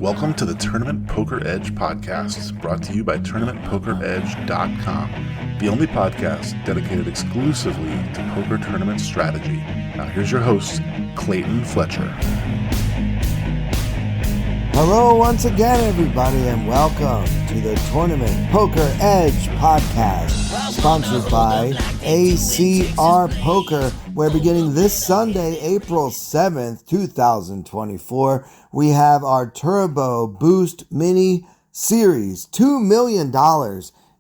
Welcome to the Tournament Poker Edge podcast, brought to you by TournamentPokerEdge.com, the only podcast dedicated exclusively to poker tournament strategy. Now here's your host, Clayton Fletcher. Hello once again, everybody, and welcome to the Tournament Poker Edge podcast, sponsored by ACR Poker, where beginning this Sunday, April 7th, 2024, we have our Turbo Boost Mini Series, $2 million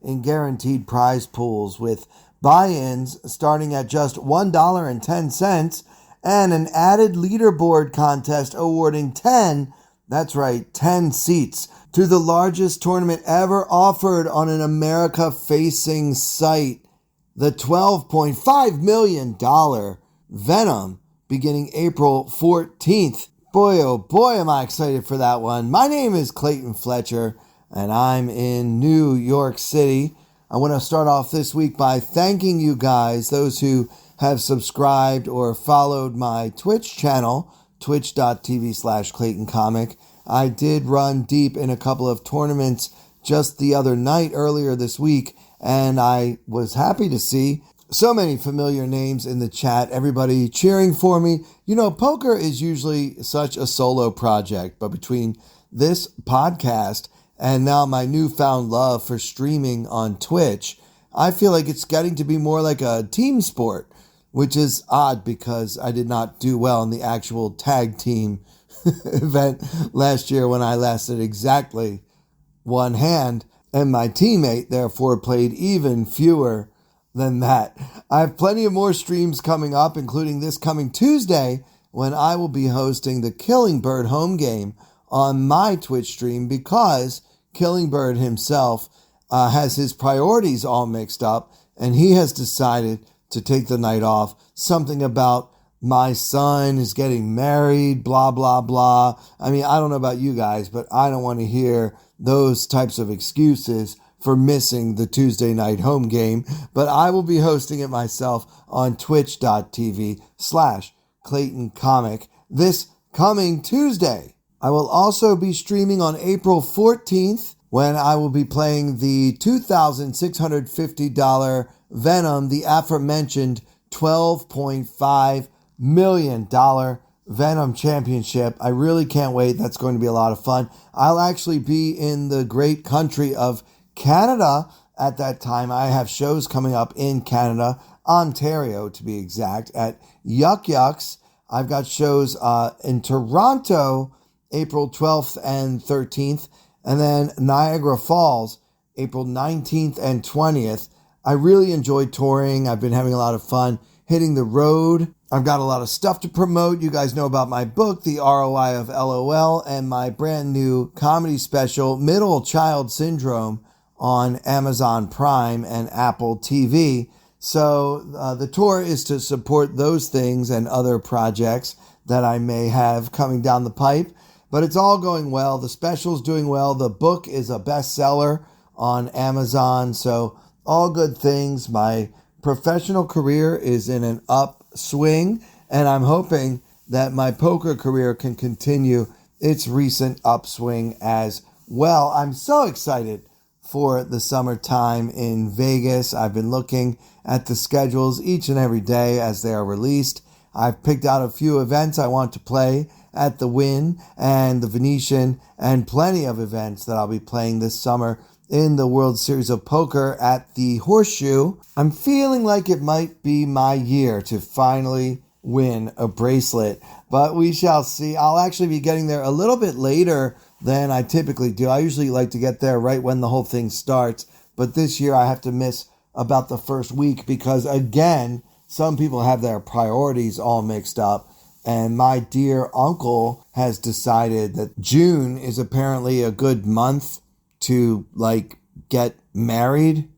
in guaranteed prize pools with buy-ins starting at just $1.10 and an added leaderboard contest awarding 10 seats to the largest tournament ever offered on an America-facing site, the $12.5 million Venom, beginning April 14th. Boy, oh boy, am I excited for that one. My name is Clayton Fletcher, and I'm in New York City. I want to start off this week by thanking you guys, those who have subscribed or followed my Twitch channel, twitch.tv/ClaytonComic. I did run deep in a couple of tournaments just the other night, earlier this week, and I was happy to see so many familiar names in the chat, everybody cheering for me. You know, poker is usually such a solo project, but between this podcast and now my newfound love for streaming on Twitch, I feel like it's getting to be more like a team sport, which is odd because I did not do well in the actual tag team event last year when I lasted exactly one hand, and my teammate therefore played even fewer than that. I have plenty of more streams coming up, including this coming Tuesday when I will be hosting the Killing Bird home game on my Twitch stream because Killing Bird himself has his priorities all mixed up and he has decided to take the night off. Something about my son is getting married, blah, blah, blah. I mean, I don't know about you guys, but I don't want to hear those types of excuses for missing the Tuesday night home game. But I will be hosting it myself on twitch.tv/ClaytonComic this coming Tuesday. I will also be streaming on April 14th when I will be playing the $2,650 Venom, the aforementioned $12.5 million Venom Championship. I really can't wait. That's going to be a lot of fun. I'll actually be in the great country of Canada at that time. I have shows coming up in Canada, Ontario to be exact, at Yuck Yucks. I've got shows in Toronto, April 12th and 13th, and then Niagara Falls, April 19th and 20th. I really enjoy touring. I've been having a lot of fun hitting the road. I've got a lot of stuff to promote. You guys know about my book, The ROI of LOL, and my brand new comedy special, Middle Child Syndrome, on Amazon Prime and Apple TV. So the tour is to support those things and other projects that I may have coming down the pipe. But it's all going well. The special's doing well. The book is a bestseller on Amazon. So all good things. My professional career is in an upswing, and I'm hoping that my poker career can continue its recent upswing as well. I'm so excited for the summertime in Vegas. I've been looking at the schedules each and every day as they are released. I've picked out a few events I want to play at the Wynn and the Venetian, and plenty of events that I'll be playing this summer in the World Series of Poker at the Horseshoe. I'm feeling like it might be my year to finally win a bracelet, but we shall see. I'll actually be getting there a little bit later than I typically do. I usually like to get there right when the whole thing starts, but this year I have to miss about the first week because, again, some people have their priorities all mixed up, and my dear uncle has decided that June is apparently a good month to, get married.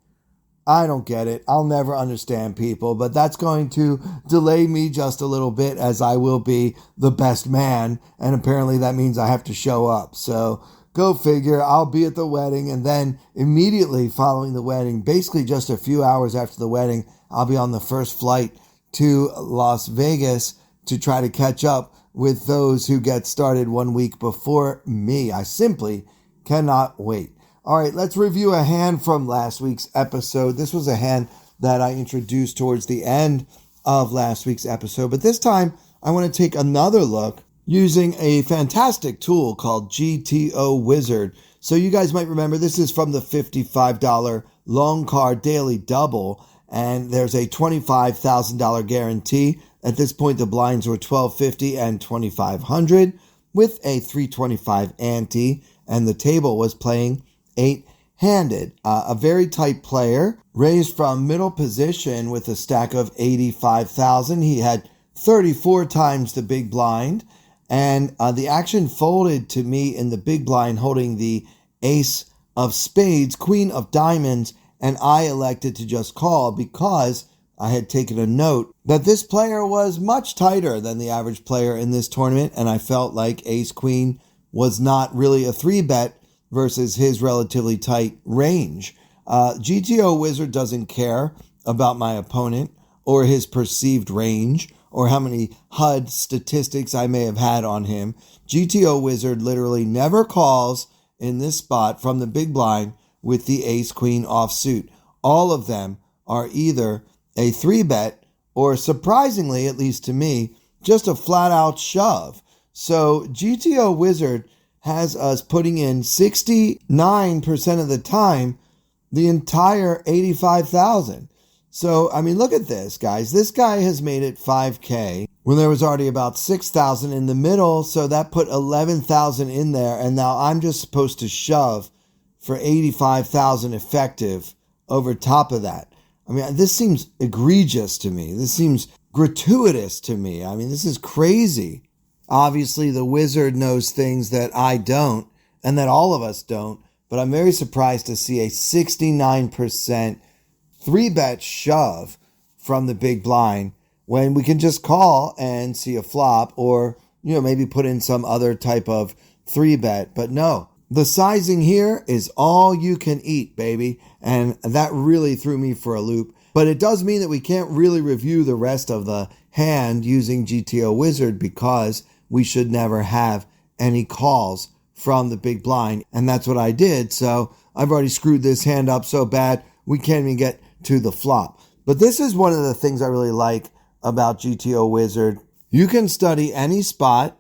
I don't get it. I'll never understand people, but that's going to delay me just a little bit as I will be the best man, and apparently that means I have to show up. So go figure. I'll be at the wedding, and then immediately following the wedding, basically just a few hours after the wedding, I'll be on the first flight to Las Vegas to try to catch up with those who get started 1 week before me. I simply cannot wait. All right, let's review a hand from last week's episode. This was a hand that I introduced towards the end of last week's episode, but this time I want to take another look using a fantastic tool called GTO Wizard. So you guys might remember this is from the $55 Long Card Daily Double, and there's a $25,000 guarantee. At this point, the blinds were $1,250 and $2,500 with a $325 ante, and the table was playing 8-handed. A very tight player, raised from middle position with a stack of 85,000. He had 34 times the big blind, and the action folded to me in the big blind holding the ace of spades, queen of diamonds, and I elected to just call because I had taken a note that this player was much tighter than the average player in this tournament, and I felt like ace-queen was not really a 3-bet versus his relatively tight range. GTO Wizard doesn't care about my opponent or his perceived range or how many HUD statistics I may have had on him. GTO Wizard literally never calls in this spot from the big blind with the ace-queen offsuit. All of them are either a 3-bet or, surprisingly, at least to me, just a flat-out shove. So GTO Wizard has us putting in 69% of the time the entire 85,000. So, I mean, look at this, guys. This guy has made it 5K when there was already about 6,000 in the middle, so that put 11,000 in there, and now I'm just supposed to shove for 85,000 effective over top of that. I mean, this seems egregious to me. This seems gratuitous to me. I mean, this is crazy. Obviously, the wizard knows things that I don't and that all of us don't, but I'm very surprised to see a 69% 3-bet shove from the big blind when we can just call and see a flop or, maybe put in some other type of 3-bet. But no, the sizing here is all you can eat, baby. And that really threw me for a loop. But it does mean that we can't really review the rest of the hand using GTO Wizard because we should never have any calls from the big blind. And that's what I did. So I've already screwed this hand up so bad we can't even get to the flop. But this is one of the things I really like about GTO Wizard. You can study any spot.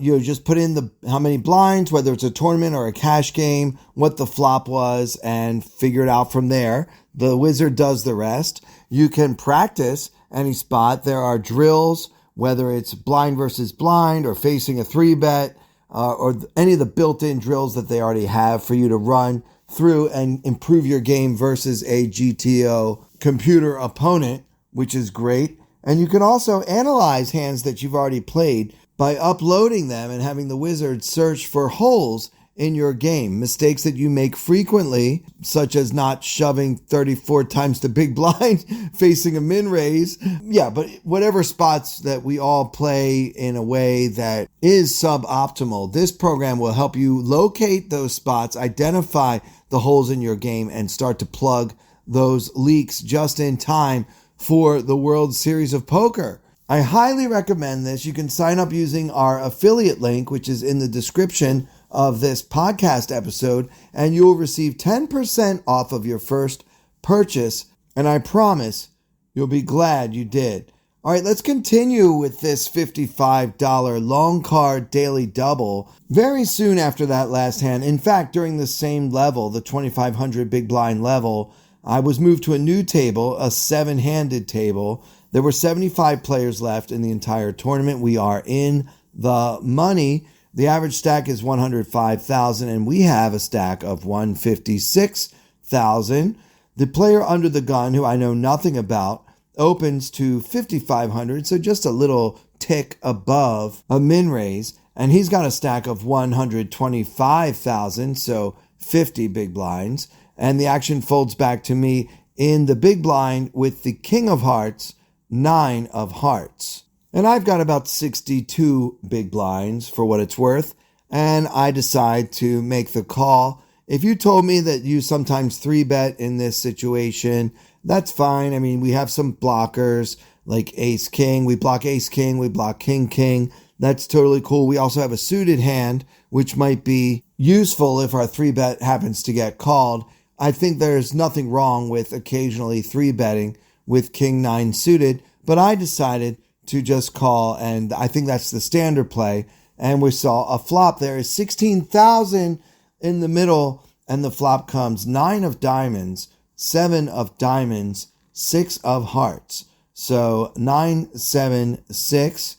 Just put in how many blinds, whether it's a tournament or a cash game, what the flop was, and figure it out from there. The wizard does the rest. You can practice any spot. There are drills, whether it's blind versus blind or facing a 3-bet, or any of the built-in drills that they already have for you to run through and improve your game versus a GTO computer opponent, which is great. And you can also analyze hands that you've already played by uploading them and having the wizard search for holes in your game. Mistakes that you make frequently, such as not shoving 34 times the big blind facing a min raise. Yeah, but whatever spots that we all play in a way that is suboptimal, this program will help you locate those spots, identify the holes in your game, and start to plug those leaks just in time for the World Series of Poker. I highly recommend this. You can sign up using our affiliate link, which is in the description of this podcast episode, and you will receive 10% off of your first purchase, and I promise you'll be glad you did. All right, let's continue with this $55 long card daily double very soon after that last hand. In fact, during the same level, the 2,500 big blind level, I was moved to a new table, a 7-handed table. There were 75 players left in the entire tournament. We are in the money. The average stack is 105,000, and we have a stack of 156,000. The player under the gun, who I know nothing about, opens to 5,500, so just a little tick above a min raise, and he's got a stack of 125,000, so 50 big blinds, and the action folds back to me in the big blind with the king of hearts, 9 of hearts. And I've got about 62 big blinds for what it's worth, and I decide to make the call. If you told me that you sometimes 3-bet in this situation, that's fine. I mean, we have some blockers. like ace king. We block ace king, we block king king. That's totally cool. We also have a suited hand, which might be useful if our 3-bet happens to get called. I think there's nothing wrong with occasionally 3-betting with king 9 suited, but I decided to just call, and I think that's the standard play. And we saw a flop there is 16,000 in the middle, and the flop comes 9 of diamonds, 7 of diamonds, 6 of hearts. So 9, 7, 6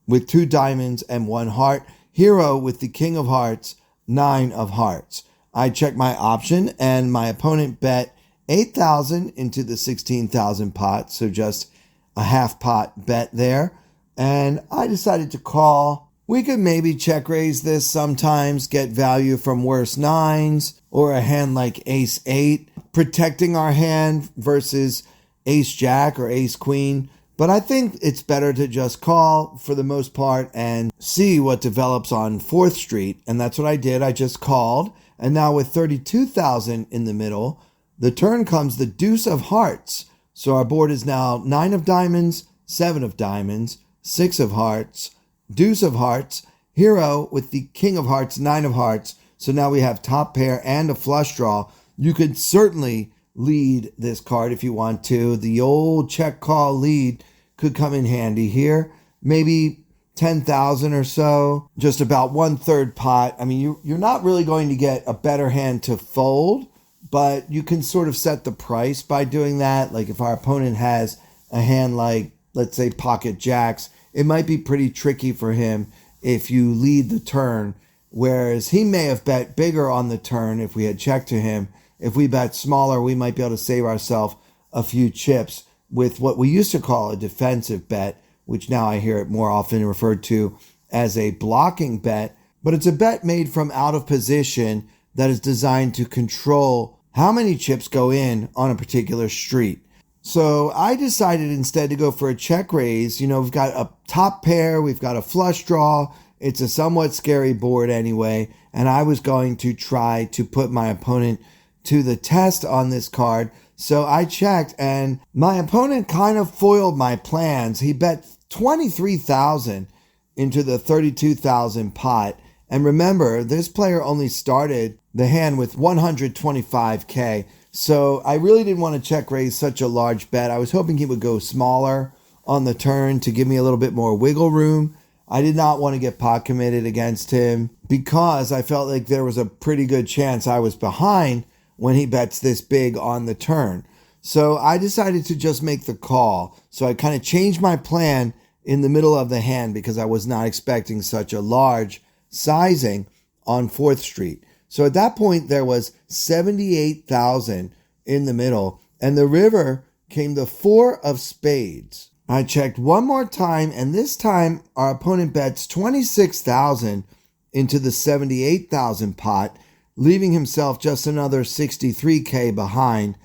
with 2 diamonds and 1 heart. Hero with the king of hearts, 9 of hearts. I check my option, and my opponent bet 8,000 into the 16,000 pot, so just a half pot bet there. And I decided to call. We could maybe check raise this sometimes, get value from worse 9s, or a hand like ace 8, protecting our hand versus ace jack or ace queen. But I think it's better to just call for the most part and see what develops on 4th Street. And that's what I did. I just called. And now with 32,000 in the middle, the turn comes the deuce of hearts. So our board is now 9 of diamonds, 7 of diamonds, 6 of hearts, deuce of hearts, hero with the king of hearts, 9 of hearts. So now we have top pair and a flush draw. You could certainly lead this card if you want to. The old check call lead could come in handy here. Maybe 10,000 or so, just about 1/3 pot. I mean, you're not really going to get a better hand to fold, but you can sort of set the price by doing that. Like if our opponent has a hand like, let's say, pocket jacks, it might be pretty tricky for him if you lead the turn, whereas he may have bet bigger on the turn if we had checked to him. If we bet smaller, we might be able to save ourselves a few chips with what we used to call a defensive bet, which now I hear it more often referred to as a blocking bet. But it's a bet made from out of position that is designed to control how many chips go in on a particular street. So I decided instead to go for a check raise. You know, we've got a top pair, we've got a flush draw. It's a somewhat scary board anyway. And I was going to try to put my opponent to the test on this card. So I checked, and my opponent kind of foiled my plans. He bet 23,000 into the 32,000 pot. And remember, this player only started the hand with 125K. So I really didn't want to check raise such a large bet. I was hoping he would go smaller on the turn to give me a little bit more wiggle room. I did not want to get pot committed against him because I felt like there was a pretty good chance I was behind when he bets this big on the turn. So I decided to just make the call. So I kind of changed my plan in the middle of the hand because I was not expecting such a large sizing on 4th Street. So at that point, there was 78,000 in the middle, and the river came the 4 of spades. I checked one more time, and this time our opponent bets 26,000 into the 78,000 pot, leaving himself just another 63K behind.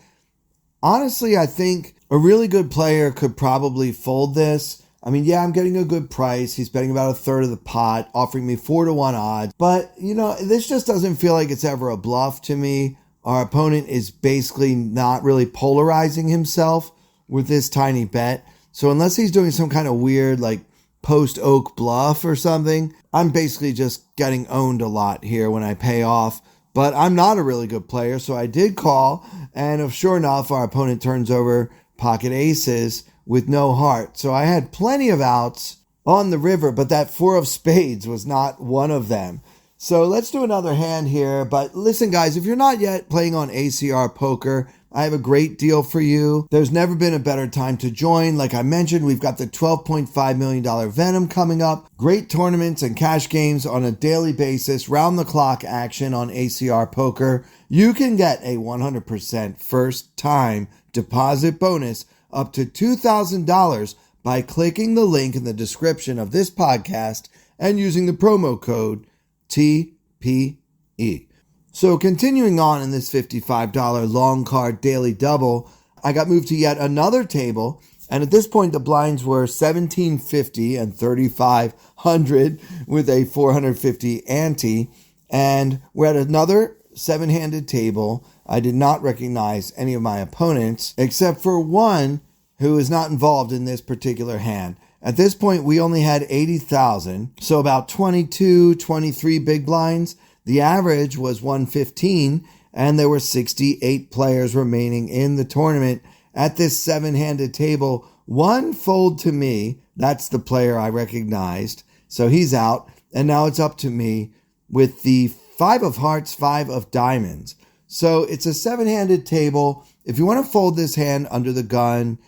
Honestly, I think a really good player could probably fold this. I mean, yeah, I'm getting a good price. He's betting about 1/3 of the pot, offering me 4-1 odds. But, you know, this just doesn't feel like it's ever a bluff to me. Our opponent is basically not really polarizing himself with this tiny bet. So unless he's doing some kind of weird, like, post-oak bluff or something, I'm basically just getting owned a lot here when I pay off. But I'm not a really good player, so I did call. And sure enough, our opponent turns over pocket aces with no heart. So I had plenty of outs on the river, but that 4 of spades was not one of them. So let's do another hand here. But listen, guys, if you're not yet playing on ACR Poker, I have a great deal for you. There's never been a better time to join. Like I mentioned, we've got the $12.5 million Venom coming up. Great tournaments and cash games on a daily basis, round-the-clock action on ACR Poker. You can get a 100% first-time deposit bonus up to $2,000 by clicking the link in the description of this podcast and using the promo code TPE. So continuing on in this $55 long card daily double, I got moved to yet another table, and at this point the blinds were $1,750 and $3,500 with a $450 ante, and we're at another 7-handed table. I did not recognize any of my opponents except for one who is not involved in this particular hand. At this point, we only had 80,000, so about 22, 23 big blinds. The average was 115, and there were 68 players remaining in the tournament at this seven-handed table. One fold to me. That's the player I recognized. So he's out, and now it's up to me with the 5 of hearts, 5 of diamonds. So it's a seven-handed table. If you want to fold this hand under the gun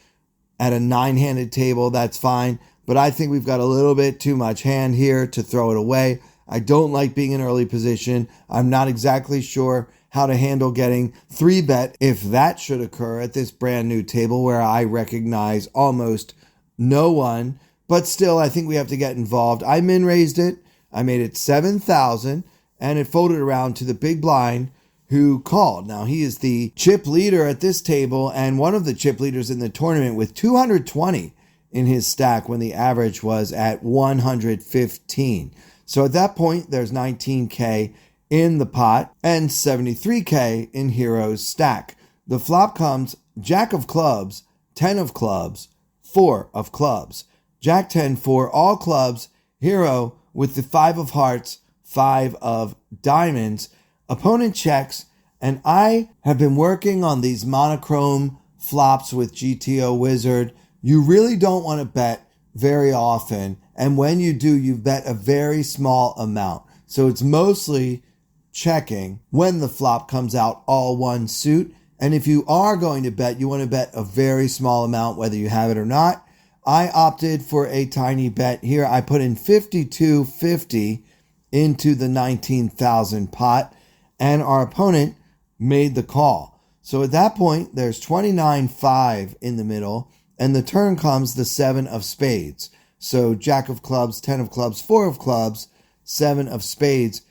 at a 9-handed table, that's fine. But I think we've got a little bit too much hand here to throw it away. I don't like being in early position. I'm not exactly sure how to handle getting 3-bet if that should occur at this brand new table where I recognize almost no one. But still, I think we have to get involved. I min-raised it. I made it 7,000, and it folded around to the big blind who called. Now, he is the chip leader at this table and one of the chip leaders in the tournament with 220 in his stack when the average was at 115. So at that point, there's 19K in the pot and 73K in Hero's stack. The flop comes Jack of clubs, 10 of clubs, 4 of clubs. Jack 10 for all clubs, Hero with the 5 of hearts, 5 of diamonds. Opponent checks, and I have been working on these monochrome flops with GTO Wizard. You really don't want to bet very often, and when you do, you bet a very small amount. So it's mostly checking when the flop comes out all one suit, and if you are going to bet, you want to bet a very small amount whether you have it or not. I opted for a tiny bet here. I put in 52.50 into the 19,000 pot, and our opponent made the call. So at that point, there's 29.5 in the middle, and the turn comes the 7 of spades. So Jack of clubs, 10 of clubs, 4 of clubs, 7 of spades.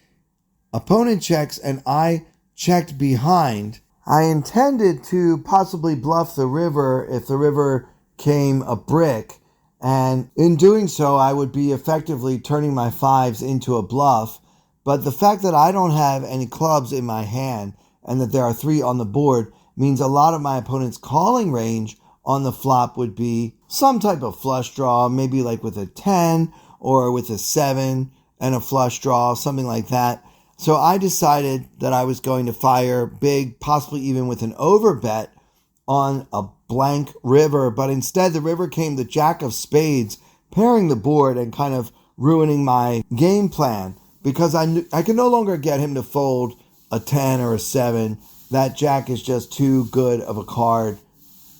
Opponent checks, and I checked behind. I intended to possibly bluff the river if the river came a brick, and in doing so, I would be effectively turning my 5s into a bluff. But the fact that I don't have any clubs in my hand and that there are 3 on the board means a lot of my opponent's calling range on the flop would be some type of flush draw, maybe like with a 10 or with a 7 and a flush draw, something like that. So I decided that I was going to fire big, possibly even with an overbet on a blank river, but instead the river came the Jack of spades, pairing the board and kind of ruining my game plan because I could no longer get him to fold a 10 or a 7. That Jack is just too good of a card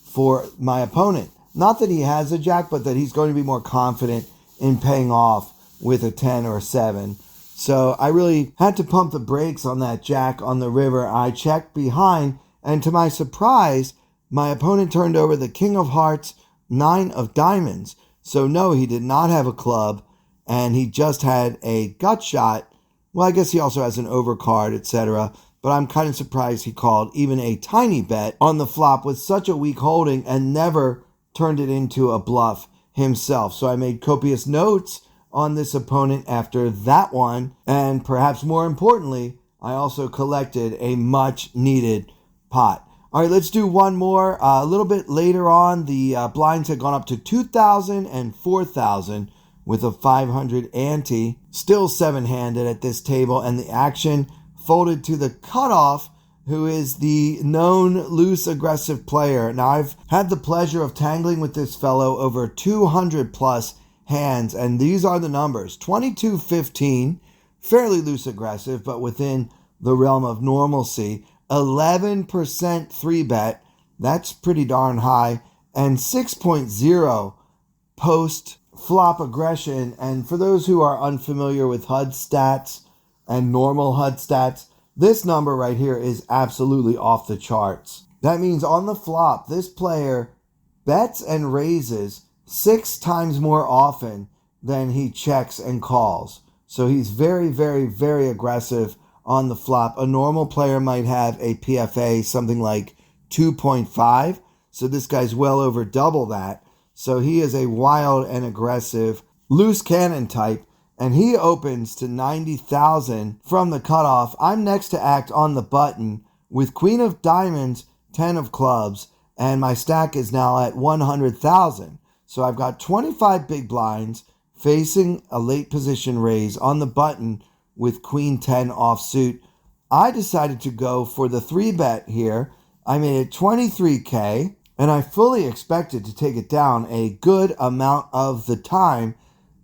for my opponent. Not that he has a Jack, but that he's going to be more confident in paying off with a 10 or a 7. So I really had to pump the brakes on that Jack on the river. I checked behind, and to my surprise, my opponent turned over the King of Hearts, 9 of diamonds. So no, he did not have a club, and he just had a gut shot. Well, I guess he also has an overcard, etc. But I'm kind of surprised he called even a tiny bet on the flop with such a weak holding and never turned it into a bluff himself. So I made copious notes on this opponent after that one. And perhaps more importantly, I also collected a much needed pot. All right, let's do one more. A little bit later on, the blinds had gone up to 2,000 and 4,000 with a 500 ante. Still seven-handed at this table, and the action folded to the cutoff, who is the known loose aggressive player. Now, I've had the pleasure of tangling with this fellow over 200 plus hands, and these are the numbers. 22-15, fairly loose aggressive, but within the realm of normalcy. 11% 3-bet, that's pretty darn high, and 6.0 post-flop aggression. And for those who are unfamiliar with HUD stats and normal HUD stats, this number right here is absolutely off the charts. That means on the flop, this player bets and raises 6 times more often than he checks and calls. So he's very, very, very aggressive on the flop. A normal player might have a PFA something like 2.5. So this guy's well over double that. So he is a wild and aggressive loose cannon type. And he opens to 90,000 from the cutoff. I'm next to act on the button with Queen of Diamonds, 10 of clubs, and my stack is now at 100,000. So I've got 25 big blinds facing a late position raise on the button with Queen 10 offsuit. I decided to go for the 3-bet here. I made it 23K, and I fully expected to take it down a good amount of the time,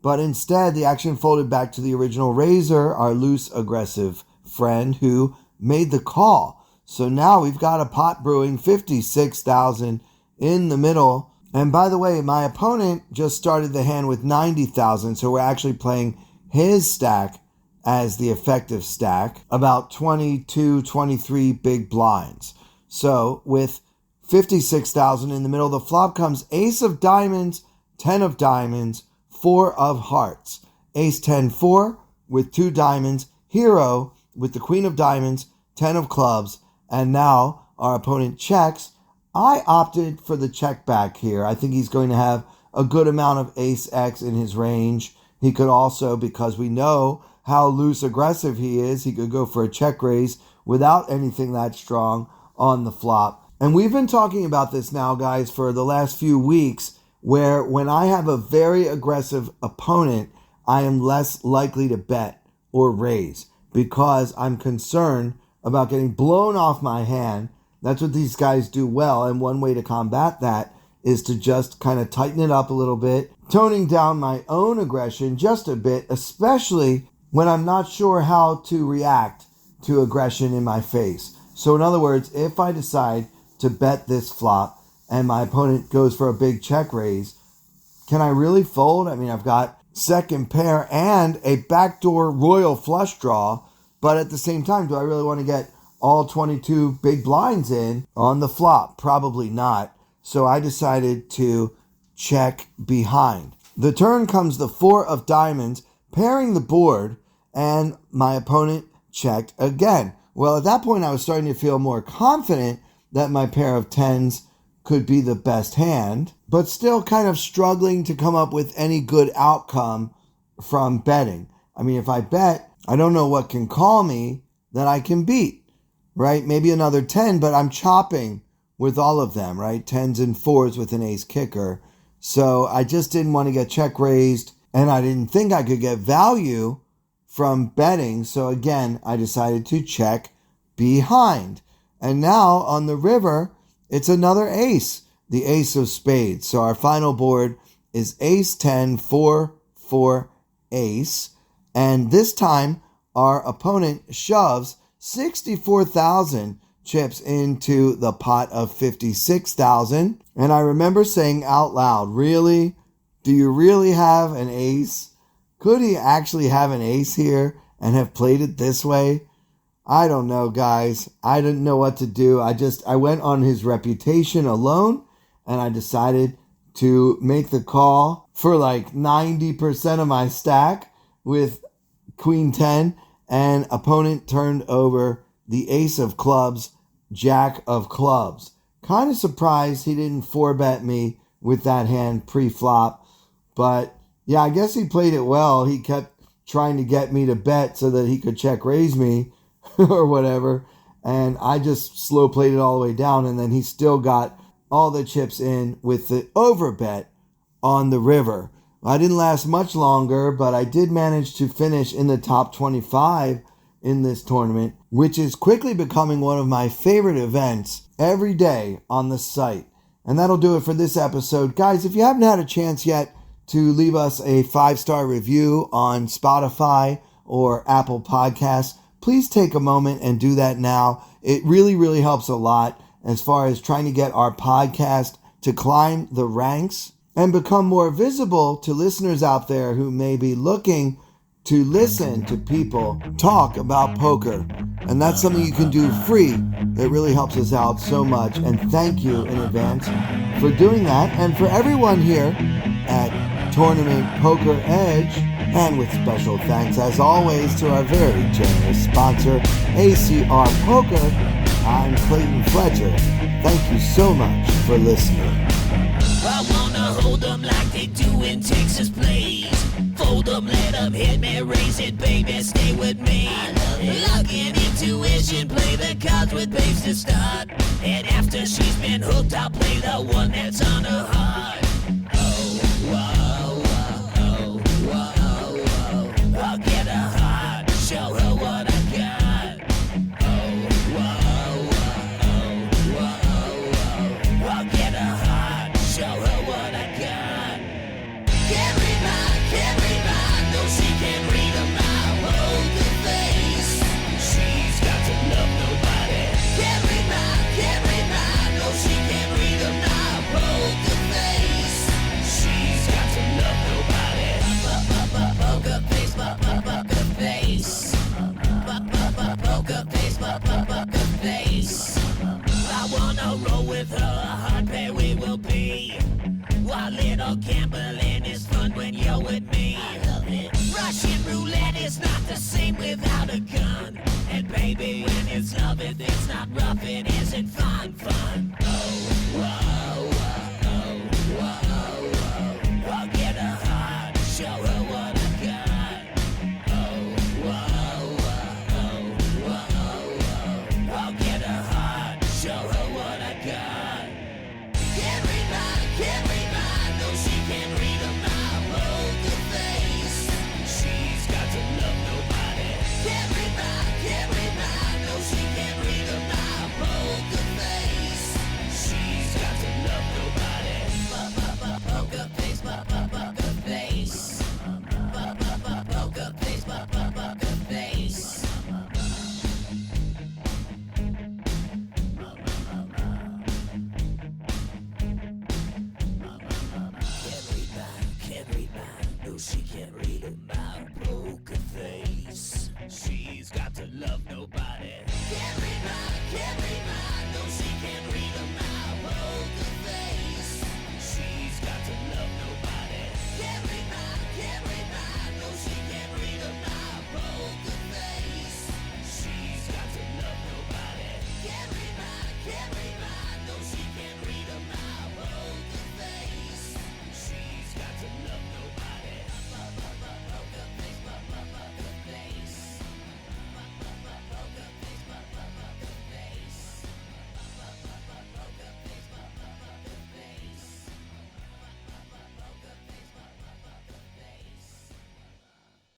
but instead the action folded back to the original raiser, our loose aggressive friend, who made the call. So now we've got a pot brewing, 56,000 in the middle. And by the way, my opponent just started the hand with 90,000, so we're actually playing his stack as the effective stack, about 22, 23 big blinds. So with 56,000 in the middle, the flop comes ace of diamonds, 10 of diamonds, 4 of hearts, ace 10 4 with 2 diamonds, hero with the queen of diamonds, 10 of clubs, and now our opponent checks. I opted for the check back here. I think he's going to have a good amount of ace X in his range. He could also, because we know how loose aggressive he is, he could go for a check raise without anything that strong on the flop. And we've been talking about this now, guys, for the last few weeks, where when I have a very aggressive opponent, I am less likely to bet or raise because I'm concerned about getting blown off my hand. That's what these guys do well, and one way to combat that is to just kind of tighten it up a little bit, toning down my own aggression just a bit, especially when I'm not sure how to react to aggression in my face. So in other words, if I decide to bet this flop and my opponent goes for a big check raise, can I really fold? I mean, I've got second pair and a backdoor royal flush draw, but at the same time, do I really want to get all 22 big blinds in on the flop? Probably not. So I decided to check behind. The turn comes the 4 of diamonds, pairing the board, and my opponent checked again. Well, at that point, I was starting to feel more confident that my pair of 10s could be the best hand, but still kind of struggling to come up with any good outcome from betting. I mean, if I bet, I don't know what can call me that I can beat, right? Maybe another 10, but I'm chopping with all of them, right? 10s and 4s with an ace kicker. So I just didn't want to get check raised, and I didn't think I could get value from betting. So again, I decided to check behind. And now on the river, it's another ace, the ace of spades. So our final board is ace 10, 4, 4, ace. And this time, our opponent shoves 64,000 chips into the pot of 56,000. And I remember saying out loud, really? Do you really have an ace? Could he actually have an ace here and have played it this way? I don't know, guys. I didn't know what to do. I went on his reputation alone, and I decided to make the call for like 90% of my stack with Queen 10, and opponent turned over the ace of clubs, jack of clubs. Kind of surprised he didn't 4-bet me with that hand pre-flop, but yeah, I guess he played it well. He kept trying to get me to bet so that he could check raise me or whatever, and I just slow played it all the way down, and then he still got all the chips in with the overbet on the river. I didn't last much longer, but I did manage to finish in the top 25 in this tournament, which is quickly becoming one of my favorite events every day on the site. And that'll do it for this episode. Guys, if you haven't had a chance yet to leave us a 5-star review on Spotify or Apple Podcasts, please take a moment and do that now. It really, really helps a lot as far as trying to get our podcast to climb the ranks and become more visible to listeners out there who may be looking to listen to people talk about poker. And that's something you can do free that really helps us out so much. And thank you in advance for doing that. And for everyone here at Tournament Poker Edge, and with special thanks as always to our very generous sponsor, ACR Poker, I'm Clayton Fletcher. Thank you so much for listening. I wanna hold 'em like they do in Texas plays. Fold 'em, let 'em hit me, raise it, baby, stay with me. Luck and intuition, play the cards with babes to start. And after she's been hooked, I'll play the one that's on her heart. Oh, whoa, whoa, whoa, whoa. I'll get her heart, show her what I got. Oh, whoa, whoa, whoa, whoa. I'll get her heart, show her what I got. Can't read mine, no she can't read a mile. Poker face, she's got to love nobody. Can't read mine, no she can't read a mile. Poker face, she's got to love nobody. Poker face, poker face. Poker face, poker face. I wanna roll with her, a hard pair we will be. While little gambling is fun when you're with me. I love it. Russian roulette is not the same without a gun. And baby, when it's love, it's not rough, it isn't fun.